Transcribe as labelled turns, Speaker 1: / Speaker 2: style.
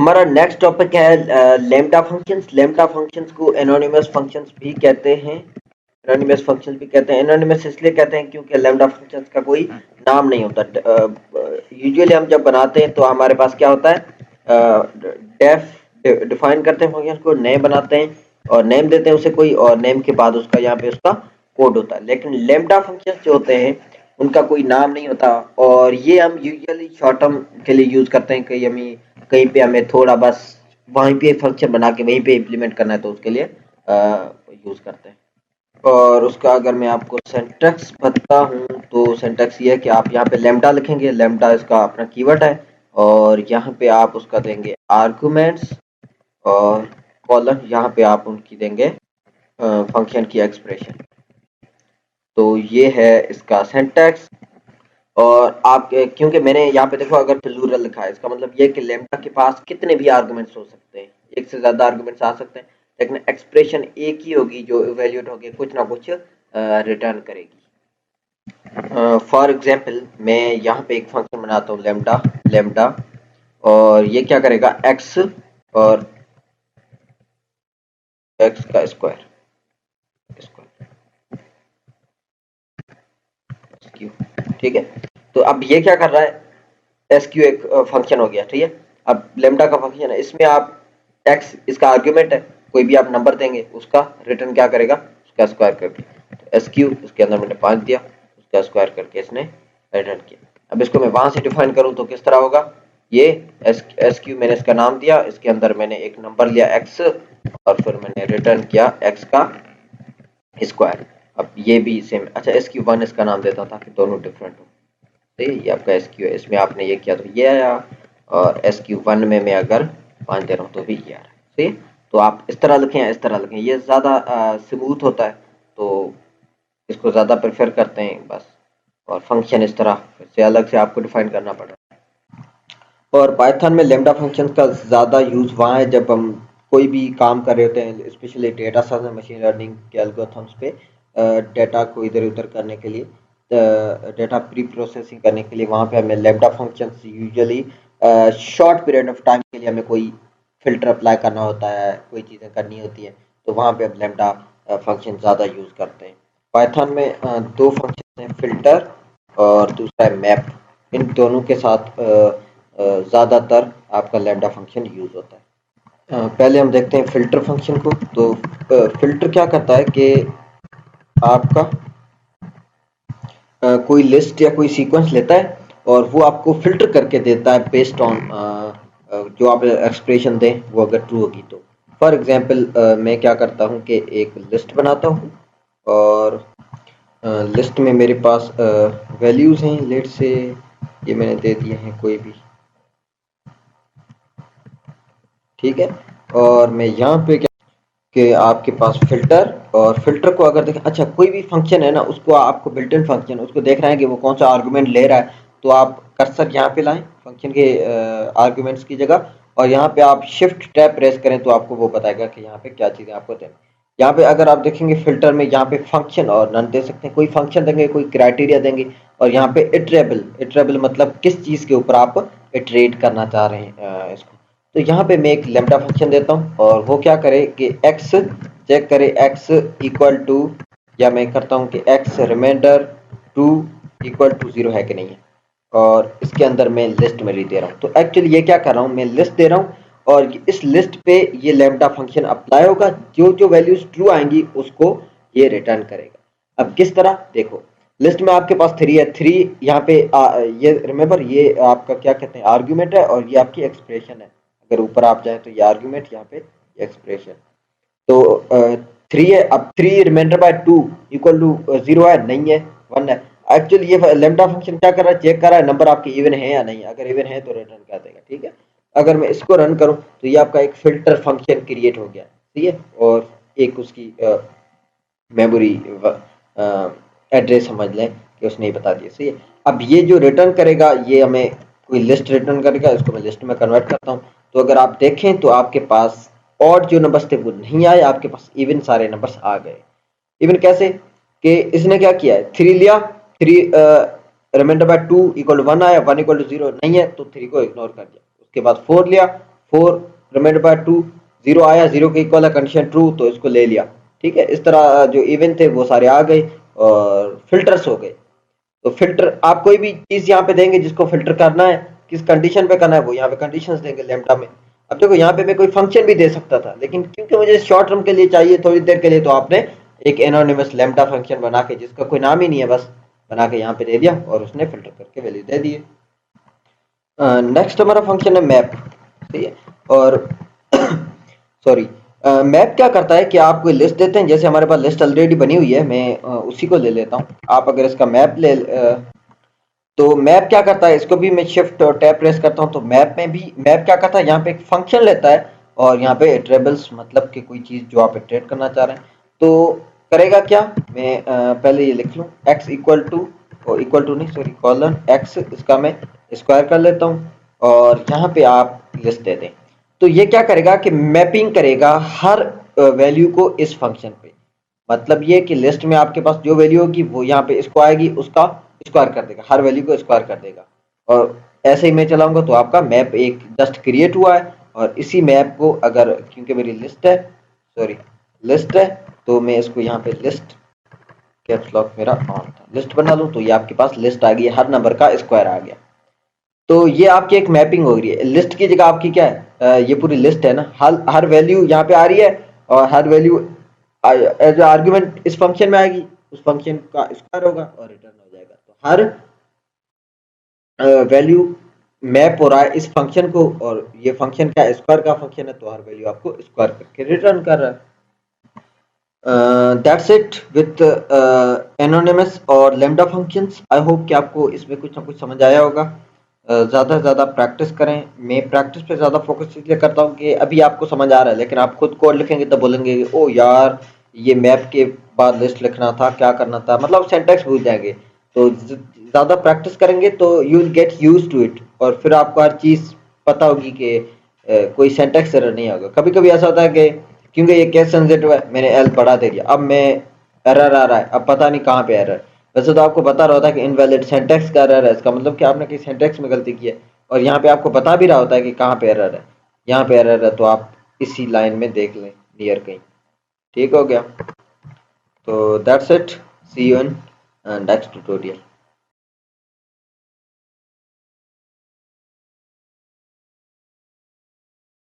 Speaker 1: हमारा next topic है lambda functions. Lambda functions को एनोनिमस फंक्शंस भी कहते हैं। एनोनिमस फंक्शंस भी कहते हैं। एनोनिमस इसलिए कहते हैं क्योंकि लैम्डा फंक्शंस का कोई नाम नहीं होता। यूजुअली हम जब बनाते हैं तो हमारे पास क्या होता है, डेफ डिफाइन करते हैं फंक्शन को, नेम बनाते हैं और नेम देते हैं उसे कोई, और नेम के बाद उसका यहाँ पे उसका कोड होता है। लेकिन लैम्डा फंक्शंस जो होते हैं उनका कोई नाम नहीं होता, और ये हम यूजुअली शॉर्ट टर्म के लिए यूज करते हैं। कहीं पे हमें थोड़ा बस वहीं पे फंक्शन बना के वहीं पे इम्प्लीमेंट करना है तो उसके लिए यूज करते हैं। और उसका अगर मैं आपको सिंटैक्स बताता हूँ तो सिंटैक्स ये है कि आप यहाँ पे लैम्डा लिखेंगे। लैम्डा इसका अपना कीवर्ड है, और यहाँ पे आप उसका देंगे आर्गुमेंट्स, और कॉलन यहाँ पे आप उनकी देंगे फंक्शन की एक्सप्रेशन। तो ये है इसका सिंटैक्स। और आप क्योंकि मैंने यहाँ पे देखो अगर प्लूरल लिखा है, इसका मतलब ये है कि लैम्डा के पास कितने भी आर्गुमेंट्स हो सकते हैं, एक से ज्यादा आर्गुमेंट्स आ सकते हैं, लेकिन एक्सप्रेशन एक ही होगी जो इवेल्यूएट होगी, कुछ ना कुछ रिटर्न करेगी। फॉर एग्जांपल मैं यहाँ पे एक फंक्शन बनाता हूँ लैम्डा लैम्डा, और ये क्या करेगा, एक्स और एक्स का स्क्वायर ठीक है। तो अब ये क्या कर रहा है, एसक्यू एक फंक्शन हो गया, ठीक है। अब लेमडा का फंक्शन है, इसमें आप एक्स इसका आर्ग्यूमेंट है, कोई भी आप नंबर देंगे उसका रिटर्न क्या करेगा, उसका स्क्वायर करके। तो एसक्यू इसके अंदर मैंने 5 दिया, उसका स्क्वायर करके इसने रिटर्न किया। अब इसको मैं वहां से डिफाइन करूं तो किस तरह होगा, ये एसक्यू मैंने इसका नाम दिया, इसके अंदर मैंने एक नंबर लिया एक्स, और फिर मैंने रिटर्न किया एक्स का स्क्वायर। अब ये भी सेम, अच्छा SQ1 इसका नाम देता हूं ताकि दोनों डिफरेंट हो। तो ये आपका SQ है, इसमें आपने ये किया तो ये आया, और SQ1 में मैं अगर 5 दे रहा हूँ तो भी ये आ रहा है। सही है। तो आप इस तरह लिखें या इस तरह लिखें, ये ज़्यादा स्मूथ होता है, तो इसको ज़्यादा प्रेफर करते हैं बस। और फंक्शन इस तरह फिर से अलग से आपको डिफाइन करना पड़ा। और पाइथन में लैम्डा फंक्शन का ज़्यादा यूज़ वहाँ है जब हम कोई भी काम कर रहे होते हैं, specially data science machine learning के एल्गोरिथम्स पे, डेटा को इधर उधर करने के लिए, डेटा प्री प्रोसेसिंग करने के लिए, वहाँ पे हमें lambda function usually short period of time के लिए हमें कोई फिल्टर अप्लाई करना होता है, कोई चीज़ें करनी होती हैं, तो वहाँ पे हम लैम्डा फंक्शन ज़्यादा यूज़ करते हैं। पाइथन में दो फंक्शन हैं, फिल्टर और दूसरा है मैप। इन दोनों के साथ ज़्यादातर आपका लैम्डा फंक्शन यूज़ होता है। पहले हम देखते हैं फिल्टर फंक्शन को। तो फिल्टर क्या करता है कि आपका कोई लिस्ट या कोई सीक्वेंस लेता है और वो आपको फिल्टर करके देता है बेस्ड ऑन जो आप एक्सप्रेशन दें वो अगर ट्रू होगी तो। फॉर एग्जांपल मैं क्या करता हूँ कि एक लिस्ट बनाता हूँ, और लिस्ट में मेरे पास वैल्यूज़ हैं, लेट से ये मैंने दे दिए हैं कोई भी, ठीक है। और मैं यहाँ पे क्या कि आपके पास फिल्टर, और फिल्टर को अगर देखें, अच्छा कोई भी फंक्शन है ना, उसको आपको बिल्ट इन फंक्शन उसको देख रहे हैं कि वो कौन सा आर्गुमेंट ले रहा है, तो आप कर्सर यहाँ पे लाएं फंक्शन के आर्गुमेंट्स की जगह, और यहाँ पे आप शिफ्ट टैब प्रेस करें तो आपको वो बताएगा कि यहाँ पे क्या चीज़ें आपको दें। यहाँ पे अगर आप देखेंगे फिल्टर में यहाँ पे फंक्शन और नन दे सकते हैं, कोई फंक्शन देंगे कोई क्राइटेरिया देंगे, और यहाँ पे इटरेबल, इटरेबल मतलब किस चीज़ के ऊपर आप इटरेट करना चाह रहे हैं इसको। तो यहाँ पे मैं एक लैम्डा फंक्शन देता हूँ, और वो क्या करे कि x चेक करे, x इक्वल टू, या मैं करता हूँ कि x रिमाइंडर 2 इक्वल टू 0 है कि नहीं है, और इसके अंदर मैं लिस्ट मेरी दे रहा हूँ। तो एक्चुअली ये क्या कर रहा हूँ, मैं लिस्ट दे रहा हूँ, और इस लिस्ट पे ये लैम्डा फंक्शन अप्लाई होगा, जो जो वैल्यूज ट्रू आएंगी उसको ये रिटर्न करेगा। अब किस तरह देखो, लिस्ट में आपके पास 3 है, 3 यहाँ पे ये रिमेंबर ये आपका क्या कहते हैं आर्ग्यूमेंट है, और ये आपकी एक्सप्रेशन है। अगर ऊपर आप जाए तो ये आर्ग्यूमेंट, यहाँ पे एक्सप्रेशन। तो 3 है, अब 3 रिमाइंडर बाय 2 इक्वल टू 0 है, नहीं है, 1 है। एक्चुअली ये लैम्डा फंक्शन क्या कर रहा है, चेक कर रहा है नंबर आपके इवन है या नहीं, अगर इवन है तो रिटर्न कर देगा, ठीक है। अगर मैं इसको रन करूं तो ये आपका एक फिल्टर फंक्शन क्रिएट हो गया, ठीक है, और एक उसकी मेमोरी एड्रेस समझ लें कि उसने बता दिया, सही है। अब ये जो रिटर्न करेगा ये हमें कोई लिस्ट रिटर्न करेगा, इसको मैं लिस्ट में कन्वर्ट करता हूँ। तो अगर आप देखें तो आपके पास और जो नंबर्स थे वो नहीं आए, आपके पास इवन सारे नंबर्स आ गए। इवन कैसे कि इसने क्या किया है, 3 लिया, 3 रिमाइंडर बाय 2 इक्वल 1 आया, 1 इक्वल टू 0 नहीं है तो 3 को इग्नोर कर दिया। उसके बाद 4 लिया, 4 डिवाइडेड बाय 2, 0 आया, 0 के इक्वल है, कंडीशन ट्रू, तो इसको ले लिया। ठीक है, इस तरह जो इवन थे वो सारे आ गए और फिल्टर्स हो गए। तो फिल्टर आप कोई भी चीज यहाँ पे देंगे जिसको फिल्टर करना है, किस कंडीशन पे करना है, वो यहाँ पे कंडीशंस देंगे लैम्ब्डा में। अब देखो यहाँ पे मैं कोई फंक्शन भी दे सकता था, लेकिन क्योंकि मुझे शॉर्ट टर्म के लिए चाहिए, थोड़ी देर के लिए, तो आपने एक एनोनिमस लैम्ब्डा फंक्शन बना के, जिसका कोई नाम ही नहीं है, बस बना के यहाँ पे दे दिया और उसने फिल्टर करके वैल्यू दे दिए। नेक्स्ट हमारा फंक्शन है मैप। सही है। और सॉरी, मैप क्या करता है कि आप कोई लिस्ट देते हैं, जैसे हमारे पास लिस्ट ऑलरेडी बनी हुई है, मैं उसी को ले लेता हूँ। आप अगर इसका मैप ले तो मैप क्या करता है, इसको भी मैं शिफ्ट और टैब प्रेस करता हूँ, तो मैप में भी मैप क्या करता है, यहाँ पे एक फंक्शन लेता है और यहाँ पे इटरेबल्स, मतलब कि कोई चीज़ जो आप इटरेट करना चाह रहे हैं, तो करेगा क्या, मैं पहले ये लिख लूँ, x इक्वल टू नहीं, सॉरी, कॉलन x, इसका मैं स्क्वायर कर लेता हूँ और यहाँ पे आप लिस्ट दे दें। तो ये क्या करेगा कि मैपिंग करेगा हर वैल्यू को इस फंक्शन पे। मतलब ये कि लिस्ट में आपके पास जो वैल्यू होगी वो यहाँ पे इसको आएगी, उसका स्क्वायर कर देगा, हर वैल्यू को स्क्वायर कर देगा। और ऐसे ही मैं चलाऊंगा तो आपका मैप एक जस्ट क्रिएट हुआ है। और इसी मैप को अगर, क्योंकि मेरी लिस्ट है, तो मैं इसको यहाँ पे लिस्ट, कैप्स लॉक मेरा ऑन था, लिस्ट बना लूँ, तो ये आपके पास लिस्ट आ गई, हर नंबर का स्क्वायर आ गया। तो ये आपकी एक मैपिंग हो रही है। लिस्ट की जगह आपकी क्या है, ये पूरी लिस्ट है ना, हर वैल्यू यहाँ पे आ रही है और हर वैल्यू एज आर्ग्यूमेंट इस फंक्शन में आएगी, उस फंक्शन का स्क्वायर होगा और रिटर्न हो जाएगा। तो हर वैल्यू मैप हो रहा है इस फंक्शन को, और ये फंक्शन क्या स्क्वायर का फंक्शन है, तो हर वैल्यू आपको स्क्वायर करके रिटर्न कर रहा है। दैट्स इट विथ एनोनिमस और लैम्डा फंक्शंस। आई होप कि आपको इसमें कुछ ना कुछ समझ आया होगा। ज़्यादा से ज़्यादा प्रैक्टिस करें। मैं प्रैक्टिस पे ज़्यादा फोकस इसलिए करता हूँ कि अभी आपको समझ आ रहा है, लेकिन आप खुद कोड लिखेंगे तो बोलेंगे ओ यार, ये मैप के बाद लिस्ट लिखना था, क्या करना था, मतलब सेंटेक्स भूल जाएंगे। तो ज़्यादा प्रैक्टिस करेंगे तो you will get used to it, और फिर आपको हर चीज़ पता होगी कि कोई सेंटेक्स एरर नहीं होगा। कभी कभी ऐसा होता है कि क्योंकि ये केस सेंसिटिव है, मैंने एल बढ़ा दे दिया, अब मैं एरर आ रहा है, अब पता नहीं कहाँ पे एरर। वैसे तो आपको बता रहा होता है कि इनवैलिड सेंटेक्स का एरर है, इसका मतलब कि आपने किसी सेंटेक्स में गलती की है, और यहाँ पे आपको बता भी रहा होता है कि कहाँ पे एरर है, यहाँ पे एरर है, तो आप इसी लाइन में देख लें नियर कहीं। ठीक हो गया। तो that's it, see you in next tutorial.